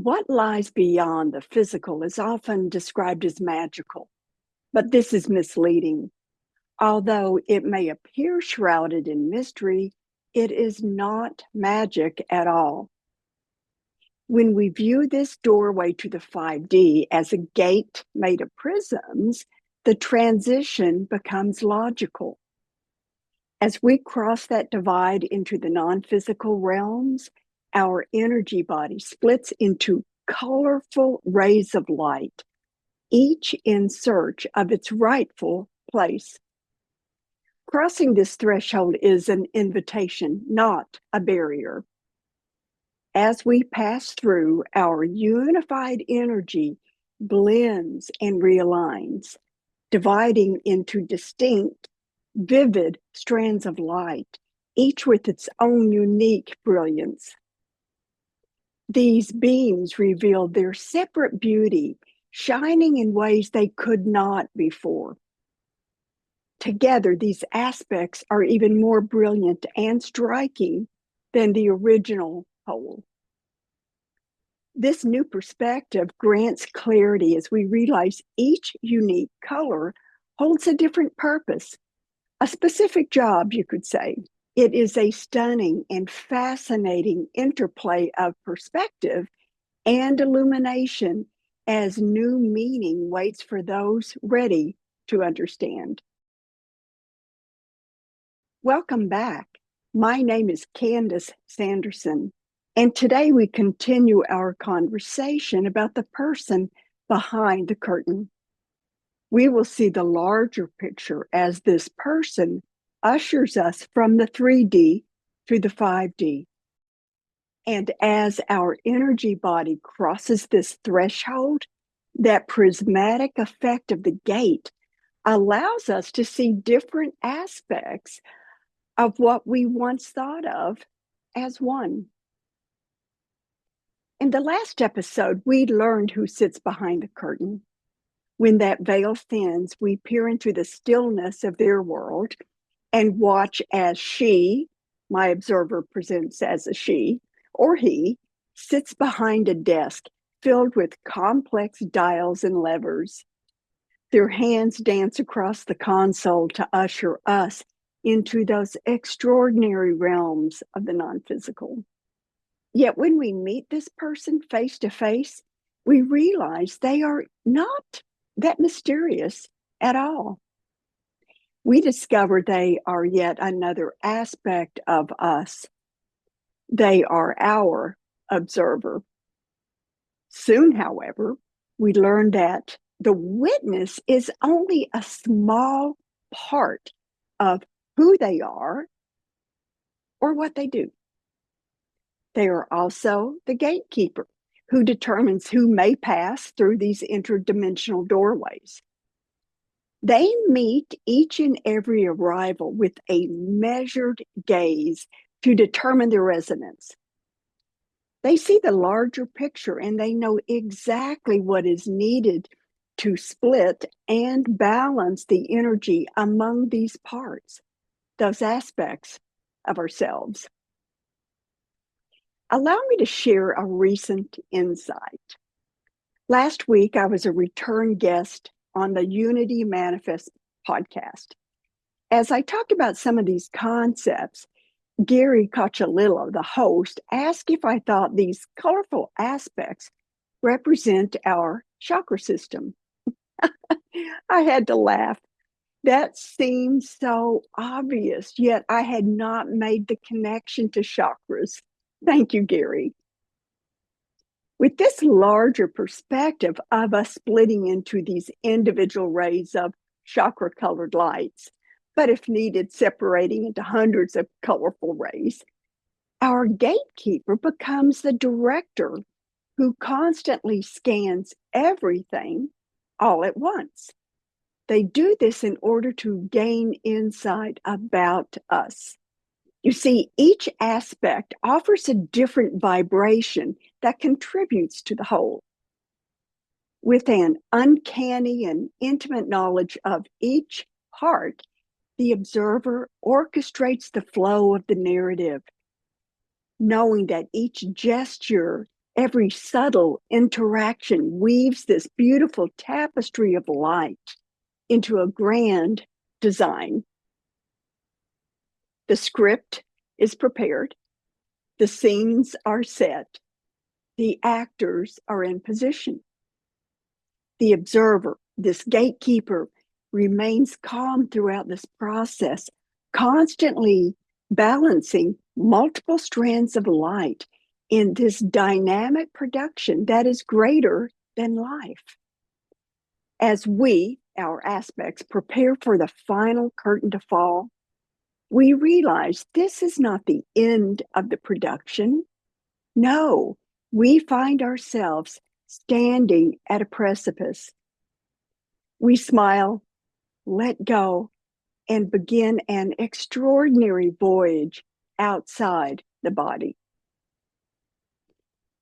What lies beyond the physical is often described as magical, but this is misleading. Although it may appear shrouded in mystery, it is not magic at all. When we view this doorway to the 5D as a gate made of prisms, the transition becomes logical. As we cross that divide into the non-physical realms, our energy body splits into colorful rays of light, each in search of its rightful place. Crossing this threshold is an invitation, not a barrier. As we pass through, our unified energy blends and realigns, dividing into distinct, vivid strands of light, each with its own unique brilliance. These beams reveal their separate beauty, shining in ways they could not before. Together, these aspects are even more brilliant and striking than the original whole. This new perspective grants clarity as we realize each unique color holds a different purpose, a specific job, you could say. It is a stunning and fascinating interplay of perspective and illumination as new meaning waits for those ready to understand. Welcome back. My name is Candace Sanderson, and today we continue our conversation about the person behind the curtain. We will see the larger picture as this person ushers us from the 3D to the 5D. And as our energy body crosses this threshold, that prismatic effect of the gate allows us to see different aspects of what we once thought of as one. In the last episode, we learned who sits behind the curtain. When that veil thins, we peer into the stillness of their world and watch as she, my observer presents as a she, or he, sits behind a desk filled with complex dials and levers. Their hands dance across the console to usher us into those extraordinary realms of the non-physical. Yet when we meet this person face to face, we realize they are not that mysterious at all. We discover they are yet another aspect of us. They are our observer. Soon, however, we learn that the witness is only a small part of who they are or what they do. They are also the gatekeeper who determines who may pass through these interdimensional doorways. They meet each and every arrival with a measured gaze to determine their resonance. They see the larger picture and they know exactly what is needed to split and balance the energy among these parts, those aspects of ourselves. Allow me to share a recent insight. Last week, I was a return guest on the Unity Manifest podcast. As I talked about some of these concepts, Gary Cocciolillo, the host, asked if I thought these colorful aspects represent our chakra system. I had to laugh. That seems so obvious, yet I had not made the connection to chakras. Thank you, Gary. With this larger perspective of us splitting into these individual rays of chakra-colored lights, but if needed, separating into hundreds of colorful rays, our gatekeeper becomes the director who constantly scans everything all at once. They do this in order to gain insight about us. You see, each aspect offers a different vibration that contributes to the whole. With an uncanny and intimate knowledge of each part, the observer orchestrates the flow of the narrative, knowing that each gesture Every subtle interaction weaves this beautiful tapestry of light into a grand design. The script is prepared, the scenes are set, the actors are in position. The observer, this gatekeeper, remains calm throughout this process, constantly balancing multiple strands of light in this dynamic production that is greater than life. As we, our aspects, prepare for the final curtain to fall, we realize this is not the end of the production. No, we find ourselves standing at a precipice. We smile, let go, and begin an extraordinary voyage outside the body.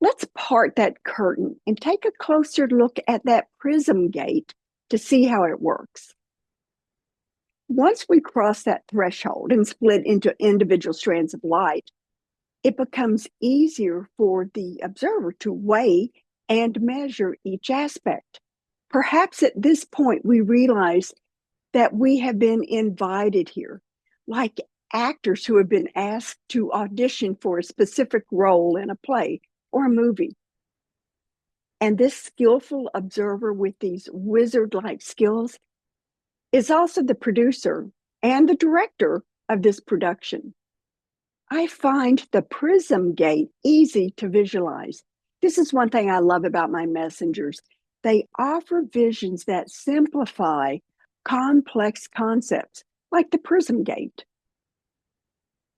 Let's part that curtain and take a closer look at that prism gate to see how it works. Once we cross that threshold and split into individual strands of light, it becomes easier for the observer to weigh and measure each aspect. Perhaps at this point, we realize that we have been invited here, like actors who have been asked to audition for a specific role in a play or a movie. And this skillful observer with these wizard-like skills is also the producer and the director of this production. I find the prism gate easy to visualize. This is one thing I love about my messengers. They offer visions that simplify complex concepts, like the prism gate.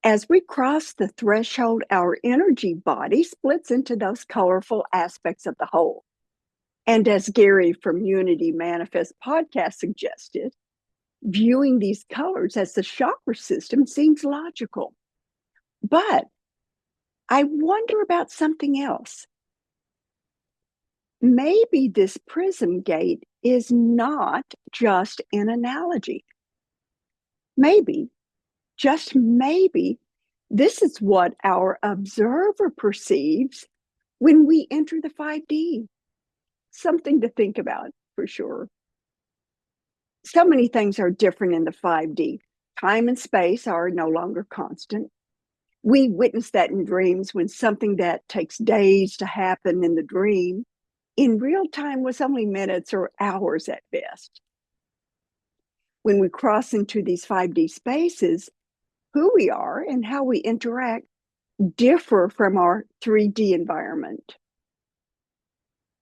As we cross the threshold, our energy body splits into those colorful aspects of the whole. And as Gary from Unity Manifest podcast suggested, viewing these colors as the chakra system seems logical. But I wonder about something else. Maybe this prism gate is not just an analogy. Maybe, just maybe, this is what our observer perceives when we enter the 5D. Something to think about for sure. So many things are different in the 5D. Time and space are no longer constant. We witness that in dreams when something that takes days to happen in the dream in real time was only minutes or hours at best. When we cross into these 5D spaces, who we are and how we interact differ from our 3D environment.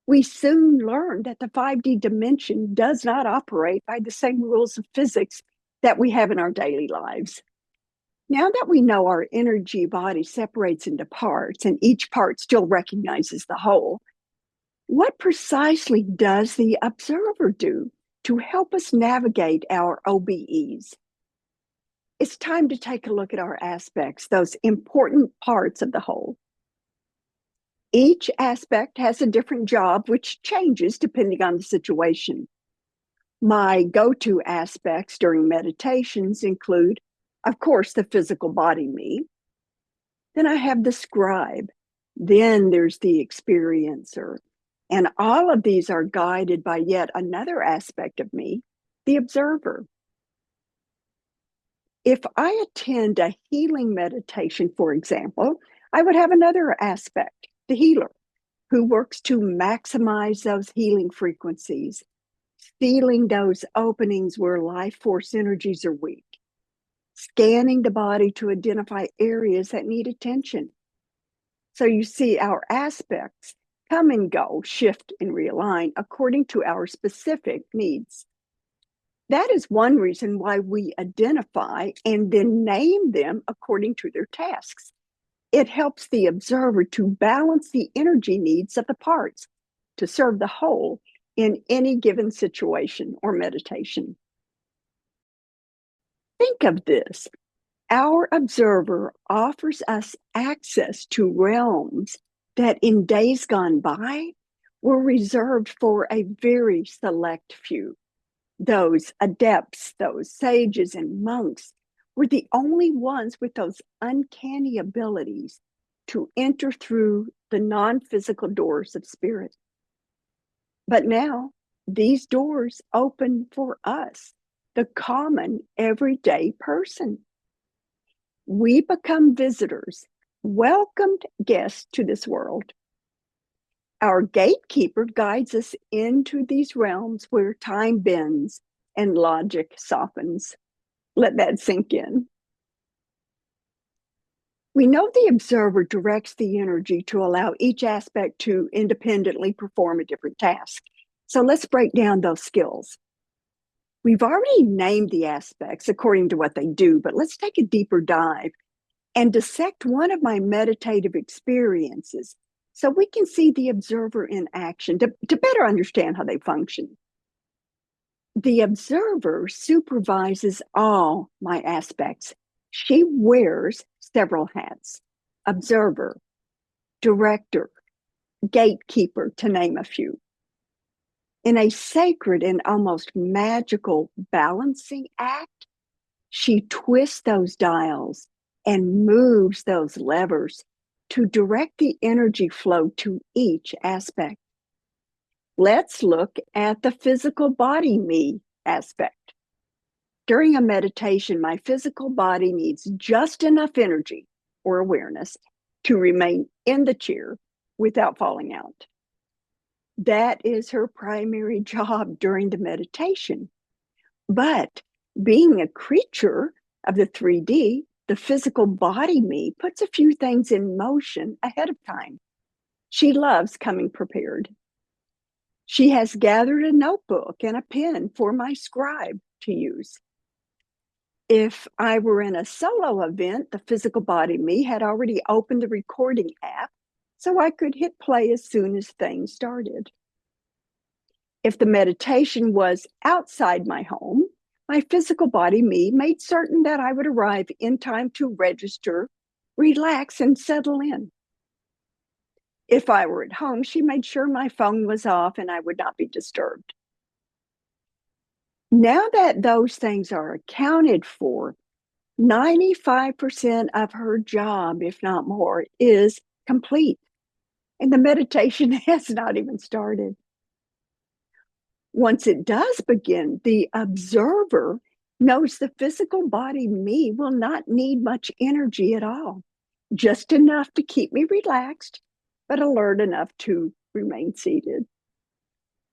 We soon learn that the 5D dimension does not operate by the same rules of physics that we have in our daily lives. Now that we know our energy body separates into parts and each part still recognizes the whole, what precisely does the observer do to help us navigate our OBEs? It's time to take a look at our aspects, those important parts of the whole. Each aspect has a different job, which changes depending on the situation. My go-to aspects during meditations include, of course, the physical body, me. Then I have the scribe. Then there's the experiencer. And all of these are guided by yet another aspect of me, the observer. If I attend a healing meditation, for example, I would have another aspect, the healer, who works to maximize those healing frequencies, feeling those openings where life force energies are weak, scanning the body to identify areas that need attention. So you see, our aspects come and go, shift and realign according to our specific needs. That is one reason why we identify and then name them according to their tasks. It helps the observer to balance the energy needs of the parts to serve the whole in any given situation or meditation. Think of this. Our observer offers us access to realms that in days gone by were reserved for a very select few. Those adepts, those sages and monks were the only ones with those uncanny abilities to enter through the non-physical doors of spirit. But now these doors open for us, the common everyday person. We become visitors, welcomed guests to this world. Our gatekeeper guides us into these realms where time bends and logic softens. Let that sink in. We know the observer directs the energy to allow each aspect to independently perform a different task. So let's break down those skills. We've already named the aspects according to what they do, but let's take a deeper dive and dissect one of my meditative experiences so we can see the observer in action to better understand how they function. The observer supervises all my aspects. She wears several hats: observer, director, gatekeeper, to name a few. In a sacred and almost magical balancing act, she twists those dials and moves those levers to direct the energy flow to each aspect. Let's look at the physical body me aspect. During a meditation, my physical body needs just enough energy or awareness to remain in the chair without falling out. That is her primary job during the meditation. But being a creature of the 3D, the physical body me puts a few things in motion ahead of time. She loves coming prepared. She has gathered a notebook and a pen for my scribe to use. If I were in a solo event, the physical body me had already opened the recording app so I could hit play as soon as things started. If the meditation was outside my home, my physical body me made certain that I would arrive in time to register, relax, and settle in. If I were at home, she made sure my phone was off and I would not be disturbed. Now that those things are accounted for, 95% of her job, if not more, is complete. And the meditation has not even started. Once it does begin, the observer knows the physical body me will not need much energy at all, just enough to keep me relaxed, but alert enough to remain seated.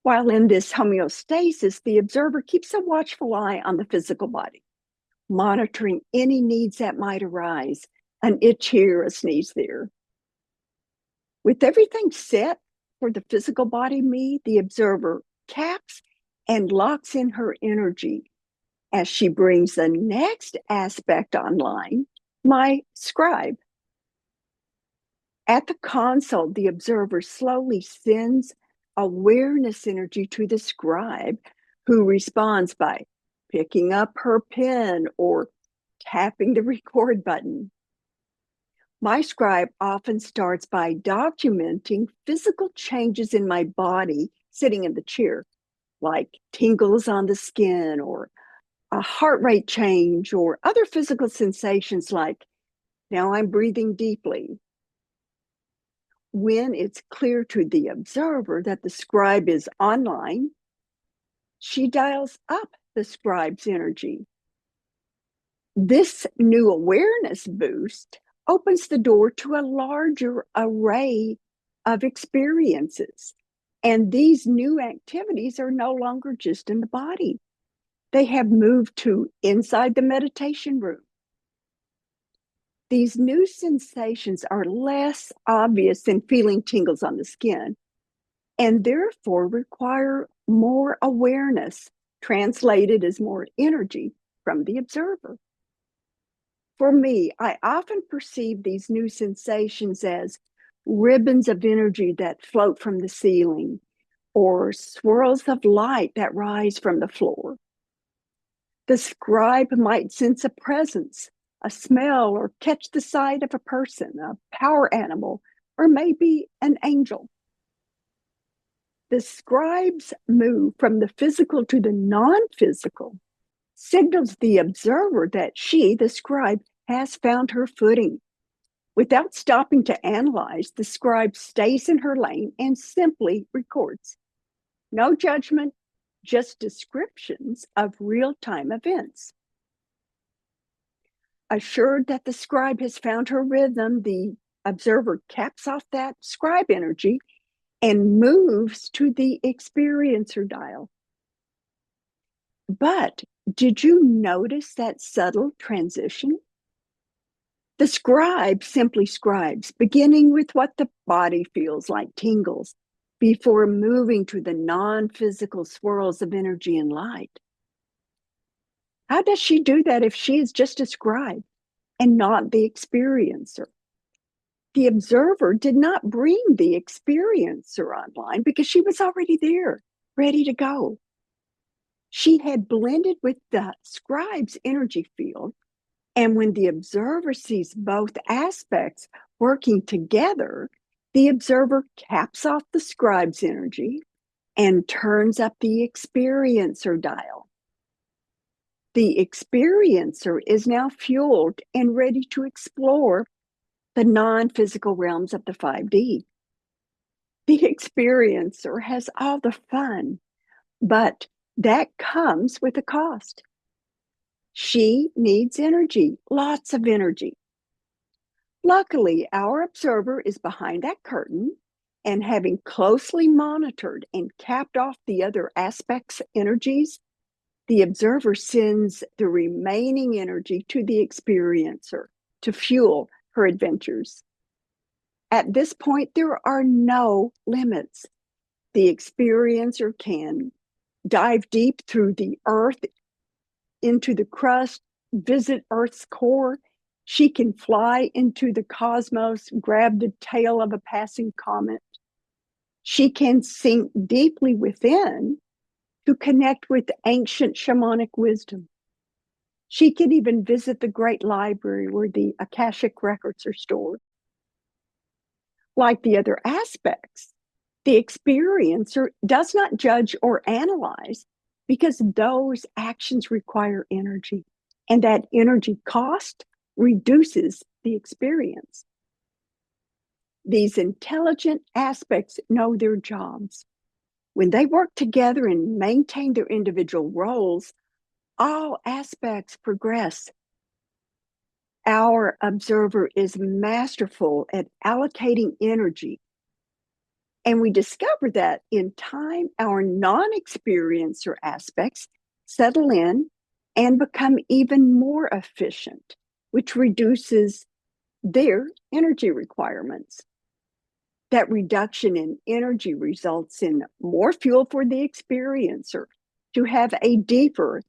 While in this homeostasis, the observer keeps a watchful eye on the physical body, monitoring any needs that might arise, an itch here, a sneeze there. With everything set for the physical body me, the observer taps and locks in her energy as she brings the next aspect online, my scribe. At the console, the observer slowly sends awareness energy to the scribe, who responds by picking up her pen or tapping the record button. My scribe often starts by documenting physical changes in my body sitting in the chair, like tingles on the skin or a heart rate change or other physical sensations like, now I'm breathing deeply. When it's clear to the observer that the scribe is online, she dials up the scribe's energy. This new awareness boost opens the door to a larger array of experiences. And these new activities are no longer just in the body. They have moved to inside the meditation room. These new sensations are less obvious than feeling tingles on the skin, and therefore require more awareness, translated as more energy from the observer. For me, I often perceive these new sensations as ribbons of energy that float from the ceiling, or swirls of light that rise from the floor. The scribe might sense a presence, a smell, or catch the sight of a person, a power animal, or maybe an angel. The scribe's move from the physical to the non-physical signals the observer that she, the scribe, has found her footing. Without stopping to analyze, the scribe stays in her lane and simply records. No judgment, just descriptions of real-time events. Assured that the scribe has found her rhythm, the observer caps off that scribe energy and moves to the experiencer dial. But did you notice that subtle transition? The scribe simply scribes, beginning with what the body feels like, tingles, before moving to the non-physical swirls of energy and light. How does she do that if she is just a scribe and not the experiencer? The observer did not bring the experiencer online because she was already there, ready to go. She had blended with the scribe's energy field, and when the observer sees both aspects working together, the observer caps off the scribe's energy and turns up the experiencer dial. The experiencer is now fueled and ready to explore the non-physical realms of the 5D. The experiencer has all the fun, but that comes with a cost. She needs energy, lots of energy. Luckily, our observer is behind that curtain, and having closely monitored and capped off the other aspects' energies, the observer sends the remaining energy to the experiencer to fuel her adventures. At this point, there are no limits. The experiencer can dive deep through the earth into the crust, visit Earth's core. She can fly into the cosmos, grab the tail of a passing comet. She can sink deeply within to connect with ancient shamanic wisdom. She can even visit the great library where the Akashic records are stored. Like the other aspects, the experiencer does not judge or analyze because those actions require energy, and that energy cost reduces the experience. These intelligent aspects know their jobs. When they work together and maintain their individual roles, all aspects progress. Our observer is masterful at allocating energy. And we discover that in time, our non-experiencer aspects settle in and become even more efficient, which reduces their energy requirements. That reduction in energy results in more fuel for the experiencer to have a deeper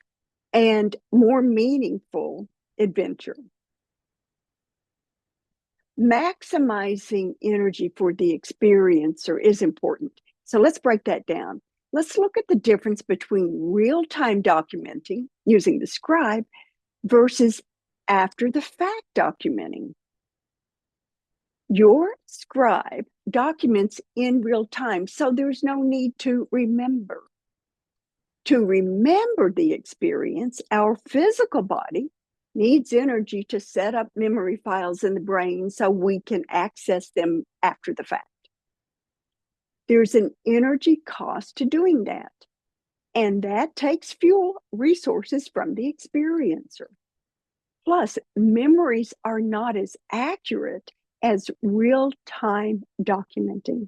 and more meaningful adventure. Maximizing energy for the experiencer is important. So let's break that down. Let's look at the difference between real-time documenting using the scribe versus after-the-fact documenting. Your scribe documents in real time, so there's no need to remember. To remember the experience, our physical body needs energy to set up memory files in the brain so we can access them after the fact. There's an energy cost to doing that, and that takes fuel resources from the experiencer. Plus, memories are not as accurate as real-time documenting.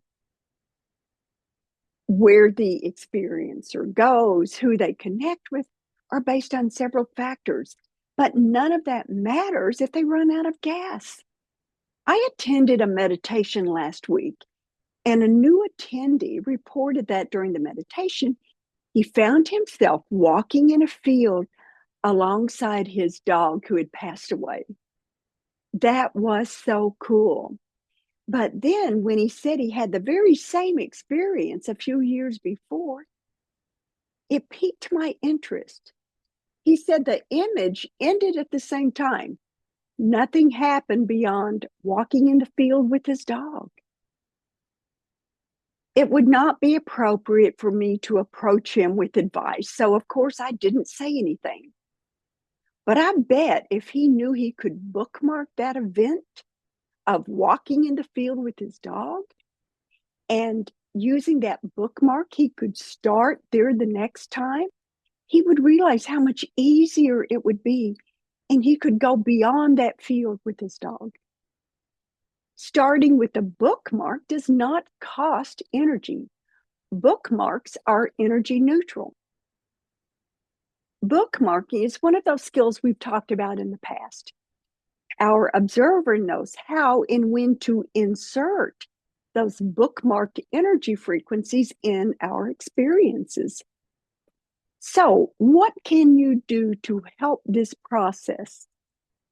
Where the experiencer goes, who they connect with, are based on several factors, but none of that matters if they run out of gas. I attended a meditation last week, and a new attendee reported that during the meditation, he found himself walking in a field alongside his dog who had passed away. That was so cool. But then when he said he had the very same experience a few years before, it piqued my interest. He said the image ended at the same time. Nothing happened beyond walking in the field with his dog. It would not be appropriate for me to approach him with advice, so of course I didn't say anything. But I bet if he knew he could bookmark that event, of walking in the field with his dog and using that bookmark, he could start there the next time. He would realize how much easier it would be, and he could go beyond that field with his dog. Starting with a bookmark does not cost energy. Bookmarks are energy neutral. Bookmarking is one of those skills we've talked about in the past. Our observer knows how and when to insert those bookmarked energy frequencies in our experiences. So, what can you do to help this process?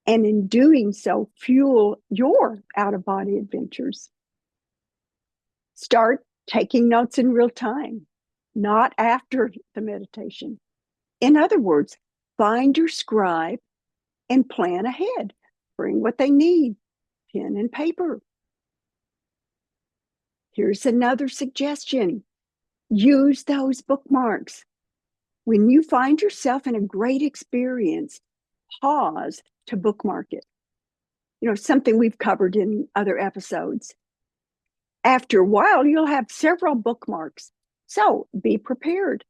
And in doing so, fuel your out of body adventures. Start taking notes in real time, not after the meditation. In other words, find your scribe and plan ahead. Bring what they need, pen and paper. Here's another suggestion. Use those bookmarks. When you find yourself in a great experience, pause to bookmark it. Something we've covered in other episodes. After a while, you'll have several bookmarks. So be prepared.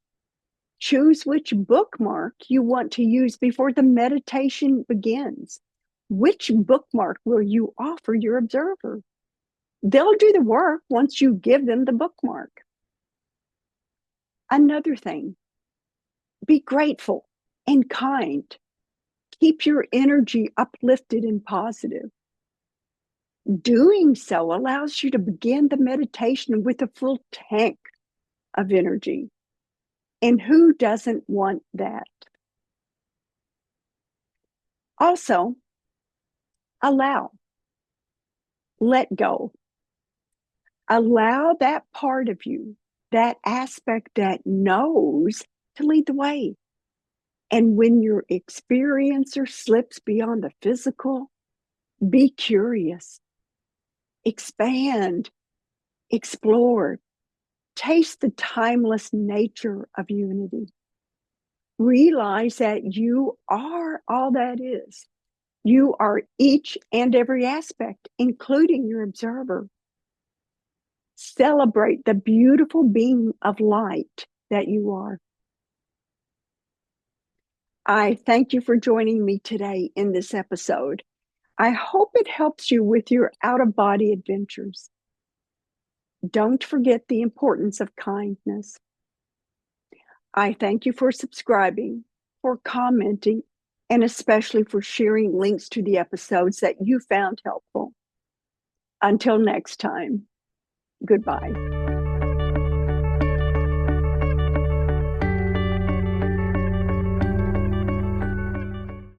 Choose which bookmark you want to use before the meditation begins. Which bookmark will you offer your observer? They'll do the work once you give them the bookmark. Another thing, be grateful and kind. Keep your energy uplifted and positive. Doing so allows you to begin the meditation with a full tank of energy. And who doesn't want that? Also, allow, let go. Allow that part of you, that aspect that knows, to lead the way. And when your experiencer slips beyond the physical, be curious, expand, explore, taste the timeless nature of unity. Realize that you are all that is. You are each and every aspect, including your observer. Celebrate the beautiful being of light that you are. I thank you for joining me today in this episode. I hope it helps you with your out-of-body adventures. Don't forget the importance of kindness. I thank you for subscribing, for commenting, and especially for sharing links to the episodes that you found helpful. Until next time, goodbye.